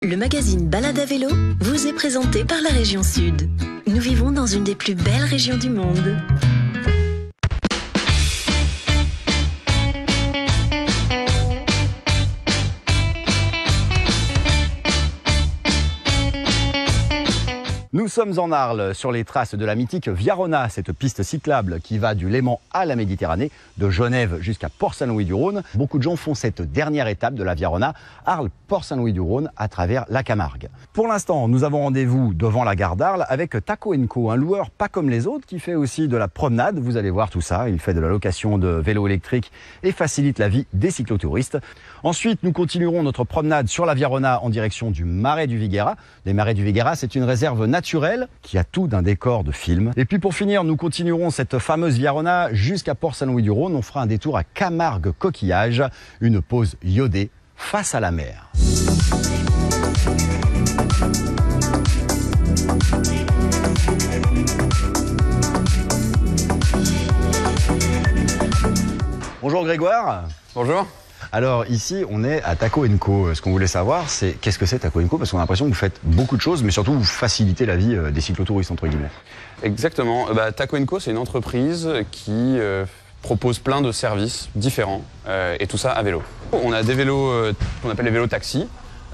Le magazine Balade à vélo vous est présenté par la région Sud. Nous vivons dans une des plus belles régions du monde. Nous sommes en Arles, sur les traces de la mythique Via-Rona, cette piste cyclable qui va du Léman à la Méditerranée, de Genève jusqu'à Port-Saint-Louis-du-Rhône. Beaucoup de gens font cette dernière étape de la Via-Rona, Arles-Port-Saint-Louis-du-Rhône, à travers la Camargue. Pour l'instant, nous avons rendez-vous devant la gare d'Arles avec Taco & Co, un loueur pas comme les autres qui fait aussi de la promenade. Vous allez voir tout ça, il fait de la location de vélos électriques et facilite la vie des cyclotouristes. Ensuite, nous continuerons notre promenade sur la Via-Rona en direction du Marais du Viguera. Les Marais du Viguera, c'est une réserve naturelle qui a tout d'un décor de film. Et puis pour finir, nous continuerons cette fameuse Via-Rona jusqu'à Port-Saint-Louis-du-Rhône. On fera un détour à Camargue-Coquillage, une pause iodée face à la mer. Bonjour Grégoire. Bonjour. Alors ici, on est à Taco & Co. Ce qu'on voulait savoir, c'est qu'est-ce que c'est Taco & Co, parce qu'on a l'impression que vous faites beaucoup de choses, mais surtout vous facilitez la vie des cyclotouristes, entre guillemets. Exactement. Taco & Co, c'est une entreprise qui propose plein de services différents, et tout ça à vélo. On a des vélos qu'on appelle les vélos taxis,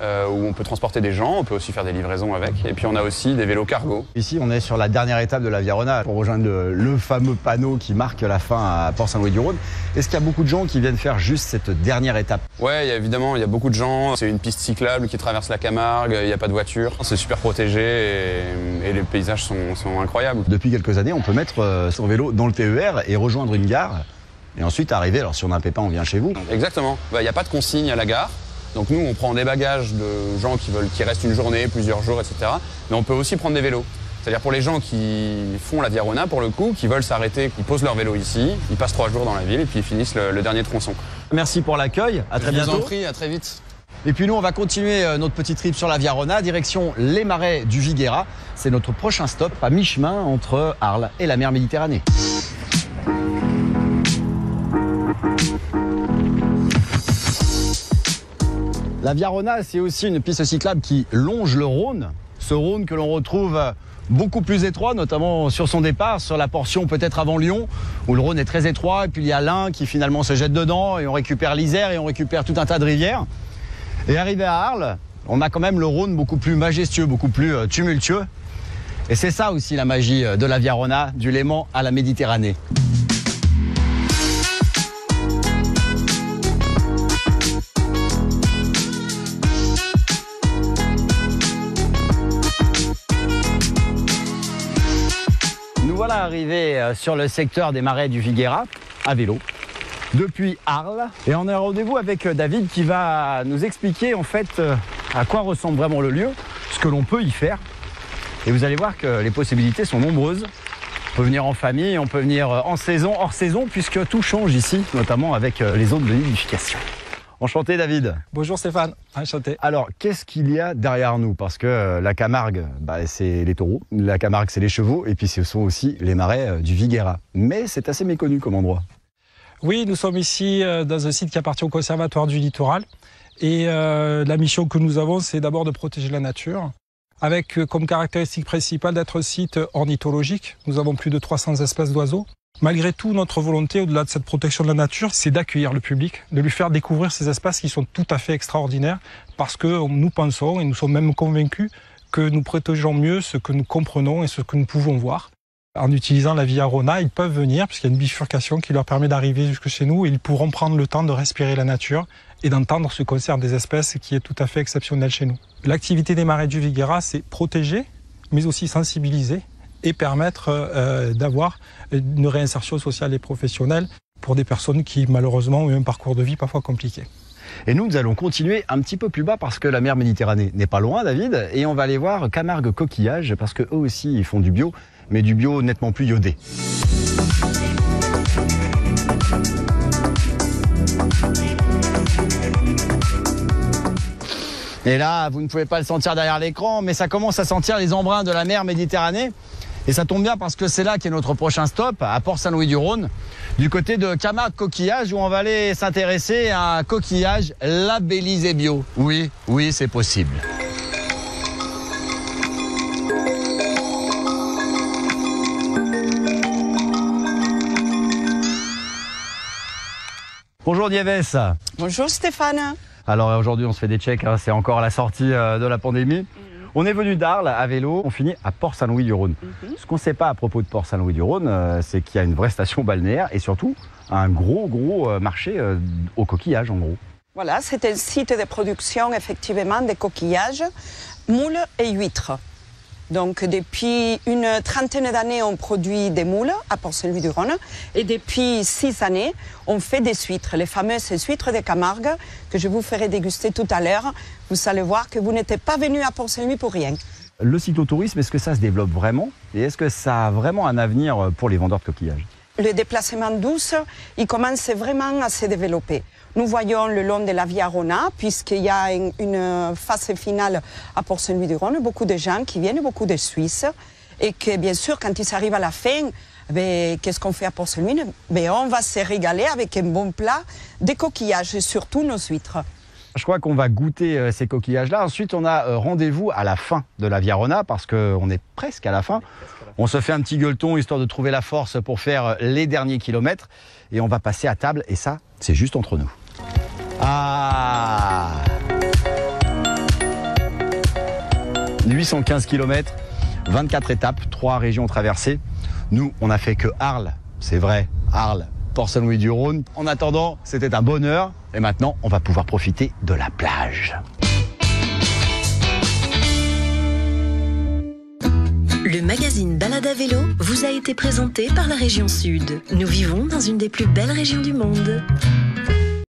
où on peut transporter des gens, on peut aussi faire des livraisons avec, et puis on a aussi des vélos cargo. Ici, on est sur la dernière étape de la Via-Rona pour rejoindre le fameux panneau qui marque la fin à Port-Saint-Louis-du-Rhône. Est-ce qu'il y a beaucoup de gens qui viennent faire juste cette dernière étape? Ouais, évidemment, il y a beaucoup de gens. C'est une piste cyclable qui traverse la Camargue, il n'y a pas de voiture. C'est super protégé et les paysages sont incroyables. Depuis quelques années, on peut mettre son vélo dans le TER et rejoindre une gare, et ensuite arriver, alors si on a un pépin, on vient chez vous. Exactement. Il n'y a pas de consigne à la gare. Donc nous, on prend des bagages de gens qui restent une journée, plusieurs jours, etc. Mais on peut aussi prendre des vélos. C'est-à-dire pour les gens qui font la Via-Rona, pour le coup, qui veulent s'arrêter, qui posent leur vélo ici, ils passent 3 jours dans la ville et puis ils finissent le dernier tronçon. Merci pour l'accueil, à très bientôt. Je vous en prie, à très vite. Et puis nous, on va continuer notre petit trip sur la Via-Rona, direction les Marais du Viguera. C'est notre prochain stop, à mi-chemin entre Arles et la mer Méditerranée. La Via-Rona, c'est aussi une piste cyclable qui longe le Rhône. Ce Rhône que l'on retrouve beaucoup plus étroit, notamment sur son départ, sur la portion peut-être avant Lyon, où le Rhône est très étroit, et puis il y a l'Ain qui finalement se jette dedans, et on récupère l'Isère, et on récupère tout un tas de rivières. Et arrivé à Arles, on a quand même le Rhône beaucoup plus majestueux, beaucoup plus tumultueux. Et c'est ça aussi la magie de la Via-Rona, du Léman à la Méditerranée. Voilà arrivé sur le secteur des Marais du Viguera, à vélo, depuis Arles. Et on est en rendez-vous avec David qui va nous expliquer en fait à quoi ressemble vraiment le lieu, ce que l'on peut y faire. Et vous allez voir que les possibilités sont nombreuses. On peut venir en famille, on peut venir en saison, hors saison, puisque tout change ici, notamment avec les zones de nidification. Enchanté David. Bonjour Stéphane, enchanté. Alors, qu'est-ce qu'il y a derrière nous? Parce que la Camargue, c'est les taureaux, la Camargue, c'est les chevaux, et puis ce sont aussi les marais du Viguera. Mais c'est assez méconnu comme endroit. Oui, nous sommes ici dans un site qui appartient au Conservatoire du Littoral. Et la mission que nous avons, c'est d'abord de protéger la nature, avec comme caractéristique principale d'être un site ornithologique. Nous avons plus de 300 espèces d'oiseaux. Malgré tout, notre volonté, au-delà de cette protection de la nature, c'est d'accueillir le public, de lui faire découvrir ces espaces qui sont tout à fait extraordinaires, parce que nous pensons, et nous sommes même convaincus, que nous protégeons mieux ce que nous comprenons et ce que nous pouvons voir. En utilisant la Via-Rona, ils peuvent venir, puisqu'il y a une bifurcation qui leur permet d'arriver jusque chez nous, et ils pourront prendre le temps de respirer la nature et d'entendre ce concert des espèces qui est tout à fait exceptionnel chez nous. L'activité des Marais du Viguera, c'est protéger, mais aussi sensibiliser, et permettre d'avoir une réinsertion sociale et professionnelle pour des personnes qui malheureusement ont eu un parcours de vie parfois compliqué. Et nous allons continuer un petit peu plus bas parce que la mer Méditerranée n'est pas loin, David, et on va aller voir Camargue-Coquillage parce qu'eux aussi ils font du bio, mais du bio nettement plus iodé. Et là, vous ne pouvez pas le sentir derrière l'écran, mais ça commence à sentir les embruns de la mer Méditerranée. Et ça tombe bien parce que c'est là qu'est notre prochain stop, à Port-Saint-Louis-du-Rhône, du côté de Camargue-Coquillage, où on va aller s'intéresser à un coquillage labellisé bio. Oui, c'est possible. Bonjour Nieves. Bonjour Stéphane. Alors aujourd'hui on se fait des checks, hein, c'est encore la sortie de la pandémie. On est venu d'Arles à vélo, on finit à Port-Saint-Louis-du-Rhône. Ce qu'on ne sait pas à propos de Port-Saint-Louis-du-Rhône, c'est qu'il y a une vraie station balnéaire et surtout un gros marché aux coquillages en gros. Voilà, c'est un site de production effectivement de coquillages, moules et huîtres. Donc depuis une trentaine d'années, on produit des moules à Port-Saint-Louis-du-Rhône et depuis 6 années, on fait des huîtres, les fameuses huîtres de Camargue que je vous ferai déguster tout à l'heure. Vous allez voir que vous n'êtes pas venu à Port-Saint-Louis pour rien. Le cyclotourisme, est-ce que ça se développe vraiment et est-ce que ça a vraiment un avenir pour les vendeurs de coquillages? Le déplacement douce, il commence vraiment à se développer. Nous voyons le long de la Via Rona, puisqu'il y a une phase finale à Port-Saint-Louis-du-Rhône, beaucoup de gens qui viennent, beaucoup de Suisses, et que bien sûr, quand ils arrivent à la fin, qu'est-ce qu'on fait à Port-Saint-Louis? On va se régaler avec un bon plat de coquillages, et surtout nos huîtres. Je crois qu'on va goûter ces coquillages-là. Ensuite, on a rendez-vous à la fin de la Via Rona, parce qu'on est presque à la fin. On se fait un petit gueuleton, histoire de trouver la force pour faire les derniers kilomètres. Et on va passer à table, et ça, c'est juste entre nous. Ah 815 km, 24 étapes, 3 régions traversées. Nous, on n'a fait que Arles, c'est vrai, Arles, Port-Saint-Louis-du-Rhône. En attendant, c'était un bonheur. Et maintenant, on va pouvoir profiter de la plage. Le magazine Balade à vélo vous a été présenté par la région Sud. Nous vivons dans une des plus belles régions du monde.